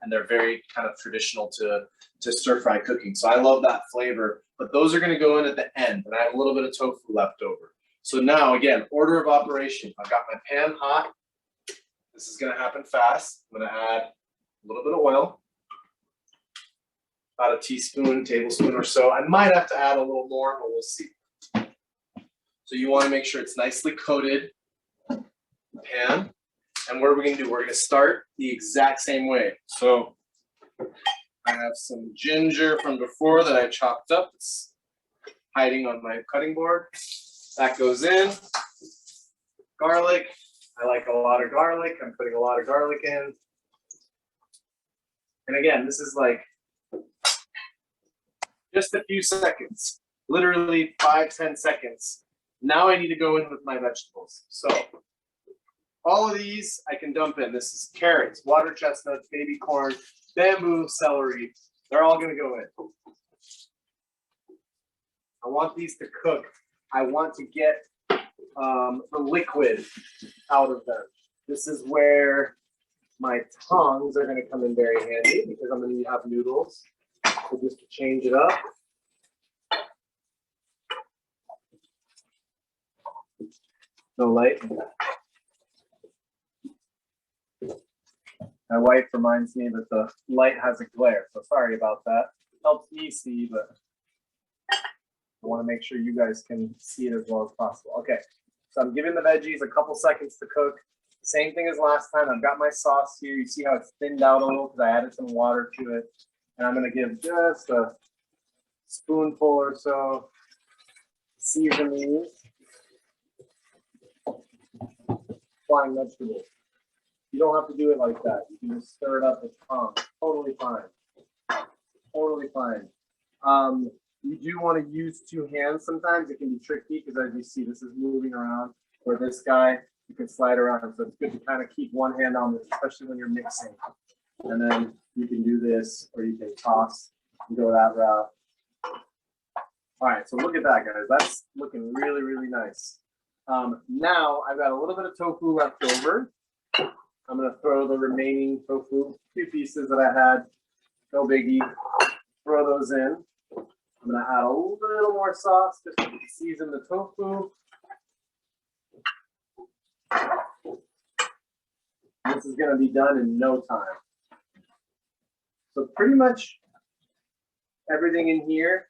and they're very kind of traditional to stir fry cooking. So I love that flavor. But those are going to go in at the end. And I have a little bit of tofu left over. So now, again, order of operation. I've got my pan hot. This is going to happen fast. I'm going to add a little bit of oil. About a teaspoon, tablespoon or so. I might have to add a little more, but we'll see. So you want to make sure it's nicely coated, the pan. And what are we going to do? We're going to start the exact same way. So I have some ginger from before that I chopped up. It's hiding on my cutting board. That goes in. Garlic. I like a lot of garlic. I'm putting a lot of garlic in. And again, this is like just a few seconds, literally 5-10 seconds. Now I need to go in with my vegetables. So all of these I can dump in. This is carrots, water chestnuts, baby corn, bamboo, celery. They're all going to go in. I want these to cook. I want to get the liquid out of them. This is where my tongs are going to come in very handy because I'm going to have noodles. So just to change it up. No light. My wife reminds me that the light has a glare, so sorry about that. Helps me see, but I want to make sure you guys can see it as well as possible. Okay, so I'm giving the veggies a couple seconds to cook. Same thing as last time. I've got my sauce here. You see how it's thinned out a little because I added some water to it. And I'm going to give just a spoonful or so seasoning. Flying vegetables. You don't have to do it like that. You can just stir it up with tongue. Totally fine. Totally fine. You do want to use two hands sometimes. It can be tricky because as you see, this is moving around. Where this guy, you can slide around. So it's good to kind of keep one hand on this, especially when you're mixing. And then you can do this, or you can toss and go that route. All right, so look at that, guys. That's looking really, really nice. Now I've got a little bit of tofu left over. I'm going to throw the remaining tofu, 2 pieces that I had, no biggie. Throw those in. I'm going to add a little more sauce just to season the tofu. This is going to be done in no time. So pretty much everything in here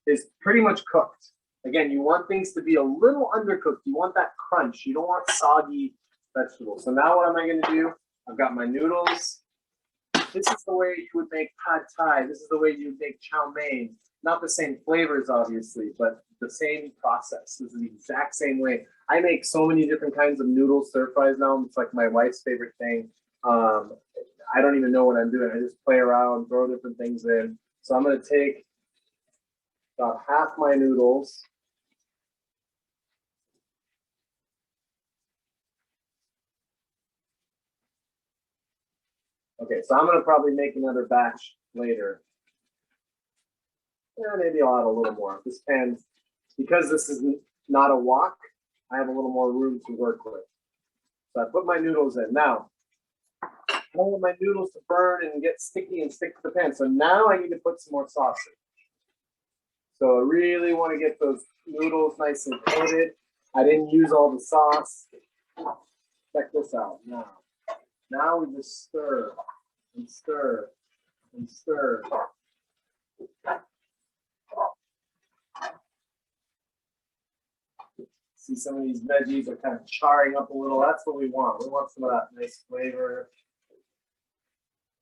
is pretty much cooked. Again, you want things to be a little undercooked. You want that crunch. You don't want soggy vegetables. So now what am I going to do? I've got my noodles. This is the way you would make pad thai. This is the way you would make chow mein. Not the same flavors, obviously, but the same process. This is the exact same way. I make so many different kinds of noodle stir fries now. It's like my wife's favorite thing. I don't even know what I'm doing. I just play around, throw different things in. So I'm going to take about half my noodles. Okay, so I'm going to probably make another batch later. Yeah, maybe I'll add a little more. This pan, because this is not a wok, I have a little more room to work with. So I put my noodles in. Now, I don't want my noodles to burn and get sticky and stick to the pan. So now I need to put some more sauce in. So I really want to get those noodles nice and coated. I didn't use all the sauce. Check this out now. Now we just stir and stir and stir. See, some of these veggies are kind of charring up a little. That's what we want. We want some of that nice flavor.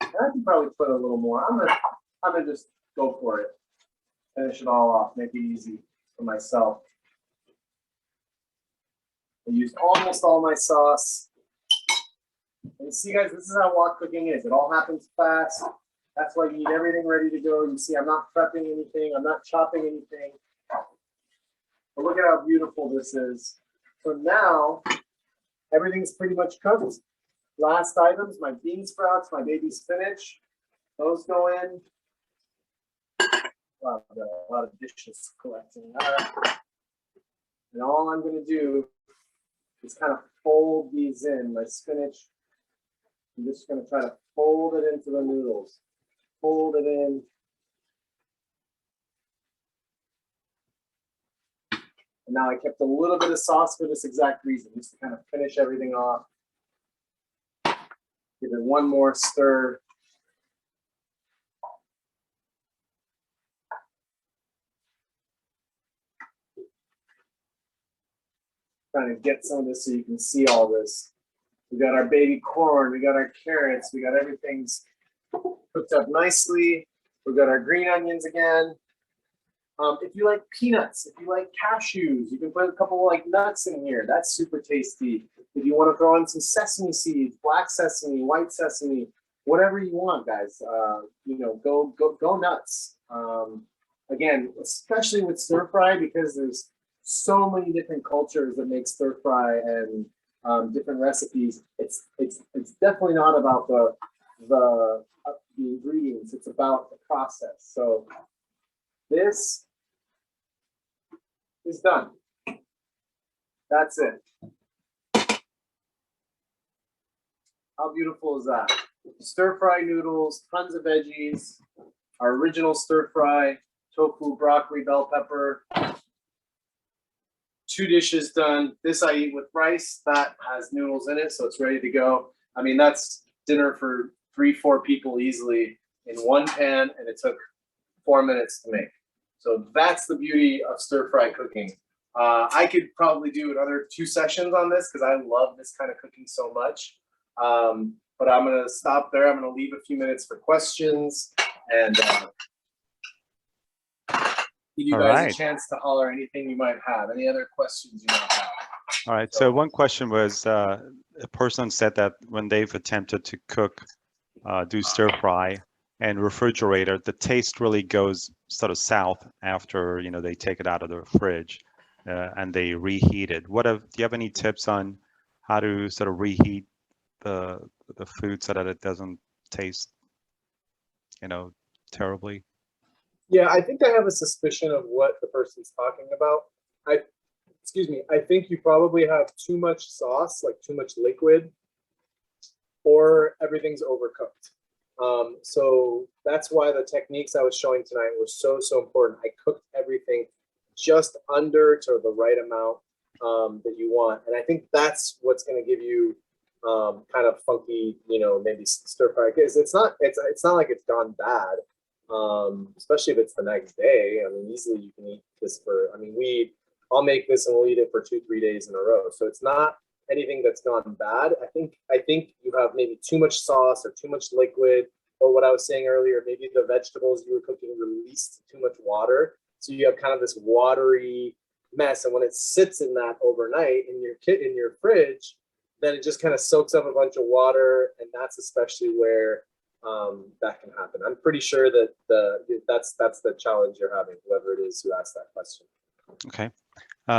And I can probably put a little more. I'm gonna just go for it. Finish it all off. Make it easy for myself. I used almost all my sauce. And see, guys, this is how wok cooking is. It all happens fast. That's why you need everything ready to go. You see, I'm not prepping anything. I'm not chopping anything. But look at how beautiful this is. So now, everything's pretty much cooked. Last items, my bean sprouts, my baby spinach. Those go in. Wow, I've got a lot of dishes collecting. And all I'm going to do is kind of fold these in. My spinach, I'm just going to try to fold it into the noodles. Fold it in. And now I kept a little bit of sauce for this exact reason, just to kind of finish everything off. Give it one more stir. Trying to get some of this so you can see all this. We got our baby corn, we got our carrots, we got everything's cooked up nicely. We got our green onions again. If you like peanuts, if you like cashews, you can put a couple like nuts in here. That's super tasty. If you want to throw in some sesame seeds, black sesame, white sesame, whatever you want, guys. You know, go nuts. Again, especially with stir fry, because there's so many different cultures that make stir fry and different recipes. It's definitely not about the ingredients. It's about the process. So this is done. That's it. How beautiful is that? Stir fry noodles, tons of veggies, our original stir fry, tofu, broccoli, bell pepper. 2 dishes done. This I eat with rice. That has noodles in it, so it's ready to go. I mean, that's dinner for 3-4 people easily in one pan, and it took 4 minutes to make. So that's the beauty of stir fry cooking. I could probably do another 2 sessions on this because I love this kind of cooking so much. But I'm going to stop there. I'm going to leave a few minutes for questions and give you guys a chance to holler anything you might have. Any other questions you might have? All right. So one question was, a person said that when they've attempted to cook, do stir fry and refrigerator, the taste really goes sort of south after, you know, they take it out of the fridge and they reheat it. Do you have any tips on how to sort of reheat the food so that it doesn't taste, you know, terribly? Yeah, I think I have a suspicion of what the person's talking about. I think you probably have too much sauce, like too much liquid, or everything's overcooked. So that's why the techniques I was showing tonight were so important. I cooked everything just under to the right amount that you want, and I think that's what's going to give you kind of funky, you know, maybe stir fry. Because it's not like it's gone bad, especially if it's the next day. I mean, easily you can eat this for. I mean, I'll make this and we'll eat it for 2-3 days in a row. So it's not anything that's gone bad. I think you have maybe too much sauce or too much liquid, or what I was saying earlier, maybe the vegetables you were cooking released too much water. So you have kind of this watery mess. And when it sits in that overnight in your fridge, then it just kind of soaks up a bunch of water. And that's especially where that can happen. I'm pretty sure that that's the challenge you're having, whoever it is who asked that question. Okay.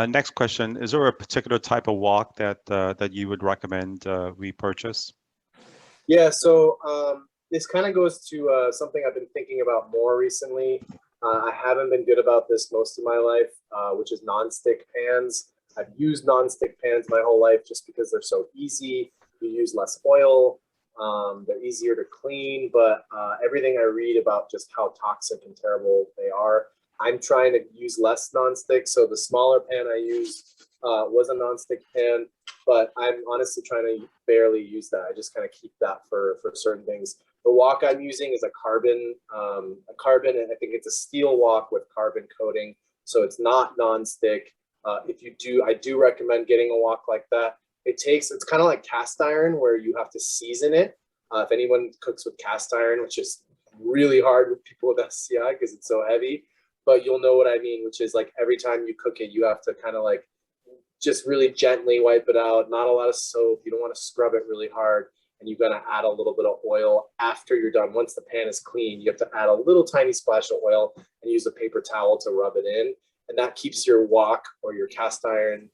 Next question: is there a particular type of wok that you would recommend we purchase? Yeah. So this kind of goes to something I've been thinking about more recently. I haven't been good about this most of my life, which is nonstick pans. I've used nonstick pans my whole life just because they're so easy. You use less oil. They're easier to clean, but everything I read about just how toxic and terrible they are, I'm trying to use less nonstick. So the smaller pan I used was a nonstick pan, but I'm honestly trying to barely use that. I just kind of keep that for certain things. The wok I'm using is a carbon, and I think it's a steel wok with carbon coating. So it's not nonstick. I do recommend getting a wok like that. It's kind of like cast iron where you have to season it. If anyone cooks with cast iron, which is really hard with people with SCI because it's so heavy, but you'll know what I mean, which is like every time you cook it, you have to kind of like just really gently wipe it out. Not a lot of soap. You don't want to scrub it really hard. And you're going to add a little bit of oil after you're done. Once the pan is clean, you have to add a little tiny splash of oil and use a paper towel to rub it in. And that keeps your wok or your cast iron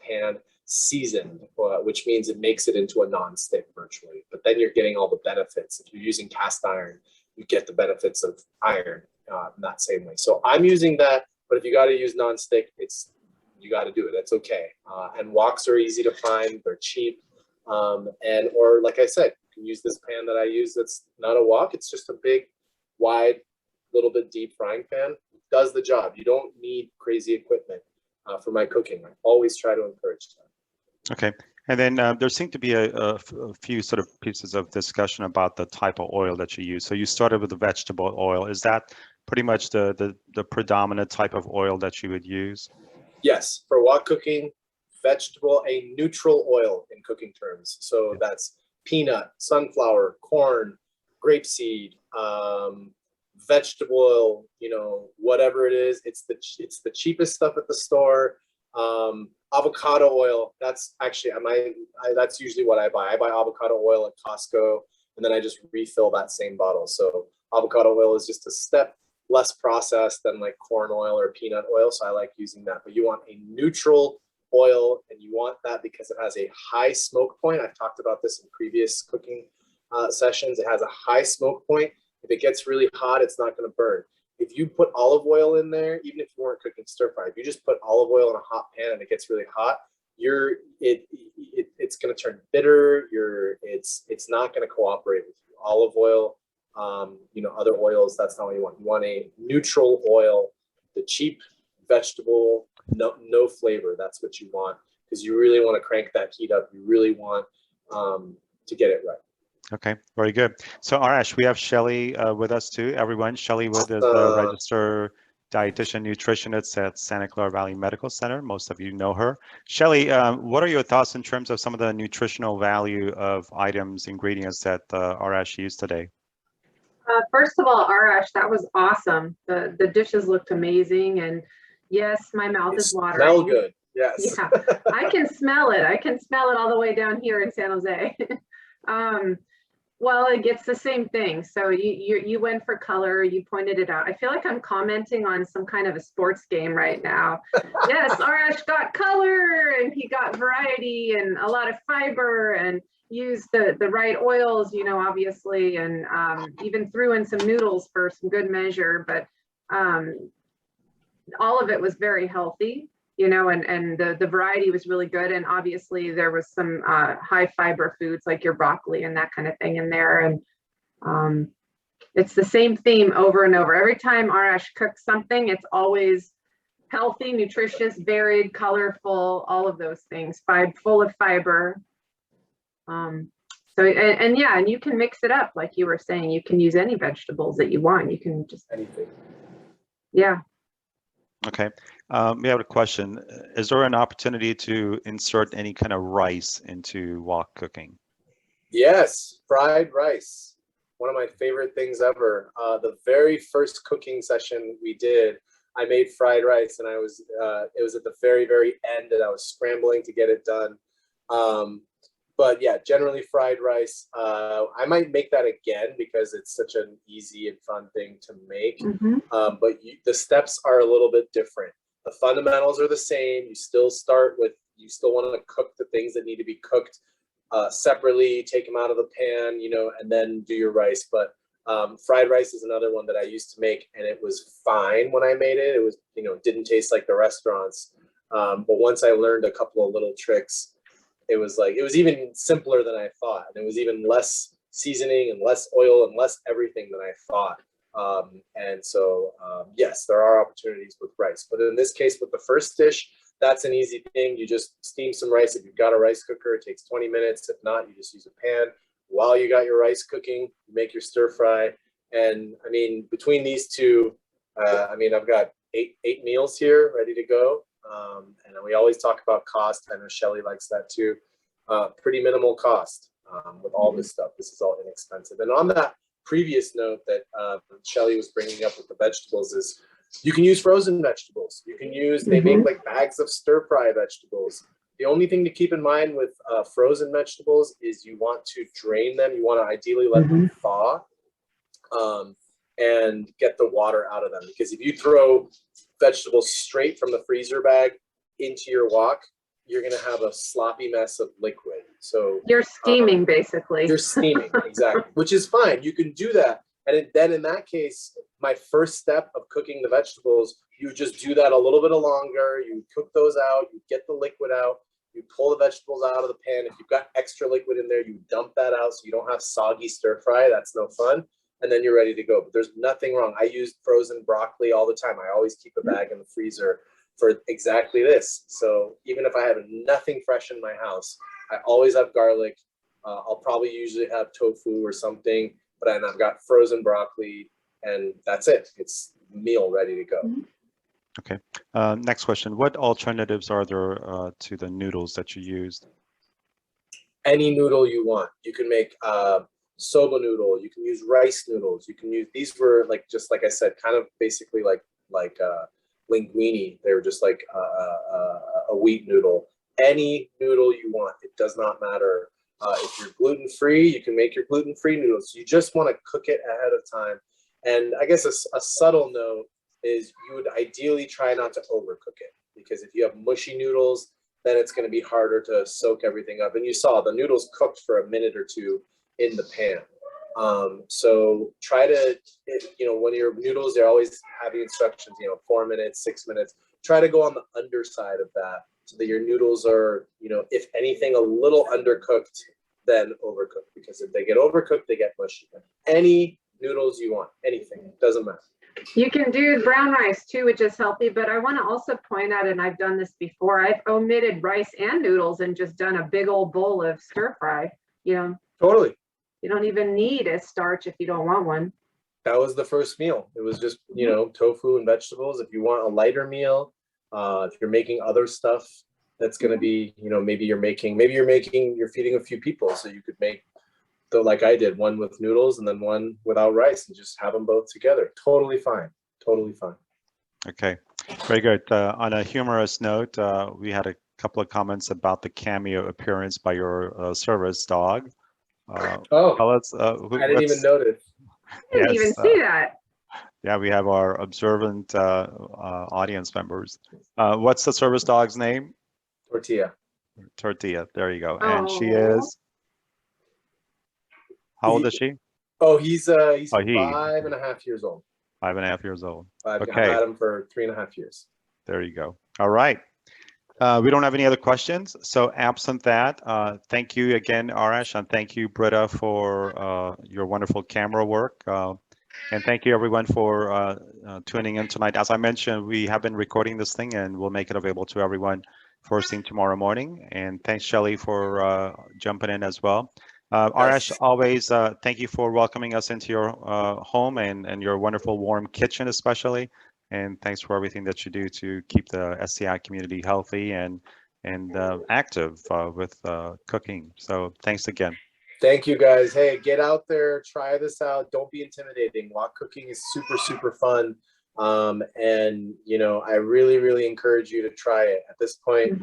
pan seasoned, which means it makes it into a non-stick virtually. But then you're getting all the benefits. If you're using cast iron, you get the benefits of iron in that same way. So I'm using that, but if you got to use non-stick, you got to do it. That's okay. And woks are easy to find. They're cheap. Or like I said, you can use this pan that I use. That's not a wok. It's just a big, wide, little bit deep frying pan. It does the job. You don't need crazy equipment for my cooking. I always try to encourage that. Okay. And then there seemed to be a few sort of pieces of discussion about the type of oil that you use. So you started with the vegetable oil. Is that pretty much the predominant type of oil that you would use? Yes, for wok cooking, a neutral oil in cooking terms. So that's peanut, sunflower, corn, grapeseed, vegetable oil, you know, whatever it is. It's the cheapest stuff at the store. Avocado oil, that's actually that's usually what I buy. I buy avocado oil at Costco, and then I just refill that same bottle. So avocado oil is just a step less processed than like corn oil or peanut oil. So I like using that. But you want a neutral oil, and you want that because it has a high smoke point. I've talked about this in previous cooking sessions. It has a high smoke point. If it gets really hot, it's not going to burn. If you put olive oil in there, even if you weren't cooking stir fry, if you just put olive oil in a hot pan and it gets really hot, it's going to turn bitter. It's not going to cooperate with you. Olive oil, other oils, that's not what you want. You want a neutral oil, the cheap vegetable, no flavor. That's what you want, because you really want to crank that heat up. You really want to get it right. Okay, very good. So Arash, we have Shelly with us too. Everyone, Shelly Wood is the Awesome. registered dietitian nutritionist at Santa Clara Valley Medical Center. Most of you know her. Shelly, what are your thoughts in terms of some of the nutritional value of items, ingredients that Arash used today? First of all, Arash, that was awesome. The dishes looked amazing, and yes, my mouth is watering. Smell good. Yes. Yeah, I can smell it. I can smell it all the way down here in San Jose. Well, it gets the same thing. So you went for color. You pointed it out. I feel like I'm commenting on some kind of a sports game right now. Yes, Arash got color, and he got variety and a lot of fiber, and used the right oils, you know, obviously, and even threw in some noodles for some good measure. But all of it was very healthy, you know, and the variety was really good. And obviously there was some high fiber foods like your broccoli and that kind of thing in there. And it's the same theme over and over. Every time Arash cooks something, it's always healthy, nutritious, varied, colorful, all of those things, full of fiber. And yeah, and you can mix it up. Like you were saying, you can use any vegetables that you want. You can just, Anything. yeah. Okay, we have a question. Is there an opportunity to insert any kind of rice into wok cooking? Yes, fried rice. One of my favorite things ever. The very first cooking session we did, I made fried rice, and it was at the very, very end, and I was scrambling to get it done. But yeah, generally fried rice. I might make that again because it's such an easy and fun thing to make. Mm-hmm. But the steps are a little bit different. The fundamentals are the same. You still start with, you still want to cook the things that need to be cooked separately, take them out of the pan, you know, and then do your rice. But fried rice is another one that I used to make, and it was fine when I made it. It was, you know, didn't taste like the restaurants. But once I learned a couple of little tricks, it was even simpler than I thought. And it was even less seasoning and less oil and less everything than I thought. And so, yes, there are opportunities with rice. But in this case, with the first dish, that's an easy thing. You just steam some rice. If you've got a rice cooker, it takes 20 minutes. If not, you just use a pan. While you got your rice cooking, you make your stir fry. And I mean, between these two, I mean, I've got eight meals here ready to go. And we always talk about cost. I know Shelly likes that too. Pretty minimal cost with all this stuff. This is all inexpensive. And on that previous note that Shelly was bringing up with the vegetables is you can use frozen vegetables. You can use, they make like bags of stir fry vegetables. The only thing to keep in mind with frozen vegetables is you want to drain them. You want to ideally let them thaw and get the water out of them. Because if you throw vegetables straight from the freezer bag into your wok, you're going to have a sloppy mess of liquid. So you're steaming basically. You're steaming, exactly, which is fine. You can do that. And then in that case, my first step of cooking the vegetables, you just do that a little bit longer. You cook those out, you get the liquid out, you pull the vegetables out of the pan. If you've got extra liquid in there, you dump that out so you don't have soggy stir fry. That's no fun. And then you're ready to go. But there's nothing wrong. I use frozen broccoli all the time. I always keep a bag in the freezer for exactly this. So even if I have nothing fresh in my house, I always have garlic. I'll probably usually have tofu or something, but I've got frozen broccoli, and that's it. It's meal ready to go. Okay. Next question. What alternatives are there to the noodles that you used? Any noodle you want. You can make soba noodle. You can use rice noodles. You can use, these were like, just like I said, kind of basically like linguine. They were just like a wheat noodle. Any noodle you want. It does not matter. If you're gluten-free, you can make your gluten-free noodles. You just want to cook it ahead of time. And I guess a subtle note is you would ideally try not to overcook it, because if you have mushy noodles, then it's going to be harder to soak everything up. And you saw the noodles cooked for a minute or two in the pan. So try to, you know, when your noodles, they're always having instructions, you know, 4 minutes, 6 minutes. Try to go on the underside of that so that your noodles are, you know, if anything, a little undercooked, then overcooked. Because if they get overcooked, they get mushy. Any noodles you want, anything, doesn't matter. You can do brown rice too, which is healthy, but I want to also point out, and I've done this before, I've omitted rice and noodles and just done a big old bowl of stir fry. You know, Totally. You don't even need a starch if you don't want one. That was the first meal. It was just, you know, tofu and vegetables. If you want a lighter meal, if you're making other stuff, that's going to be, you know, maybe you're feeding a few people. So you could make, like I did, one with noodles and then one without rice and just have them both together. Totally fine. Totally fine. Okay, very good. On a humorous note, we had a couple of comments about the cameo appearance by your service dog. Tell us, I didn't even notice. I didn't even see that. Yeah, we have our observant audience members. What's the service dog's name? Tortilla. Tortilla, there you go. And she is, how old is she? Oh, he's he. 5.5 years old. 5.5 years old. I've Okay. had him for 3.5 years. There you go. All right. We don't have any other questions. So absent that, thank you again, Arash, and thank you, Britta, for your wonderful camera work. And thank you everyone for tuning in tonight. As I mentioned, we have been recording this thing and we'll make it available to everyone first thing tomorrow morning. And thanks, Shelly, for jumping in as well. Arash, always thank you for welcoming us into your home and your wonderful warm kitchen especially. And thanks for everything that you do to keep the SCI community healthy and active with cooking. So thanks again. Thank you, guys. Hey, get out there, try this out. Don't be intimidating. Wok cooking is super, super fun. And, you know, I really, really encourage you to try it. At this point,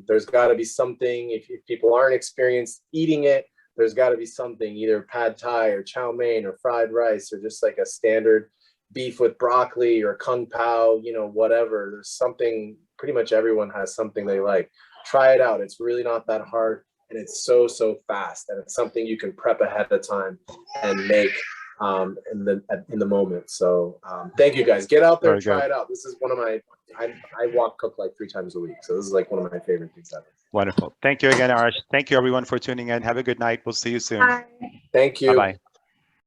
there's got to be something. If people aren't experienced eating it, there's got to be something, either pad thai or chow mein or fried rice or just like a standard beef with broccoli or kung pao, you know, whatever. There's something, pretty much everyone has something they like. Try it out. It's really not that hard. And it's so, so fast. And it's something you can prep ahead of time and make in the moment. So thank you, guys. Get out there and try it out. This is one of my, I wok cook like 3 times a week. So this is like one of my favorite things ever. Wonderful. Thank you again, Arash. Thank you everyone for tuning in. Have a good night. We'll see you soon. Bye. Thank you. Bye-bye.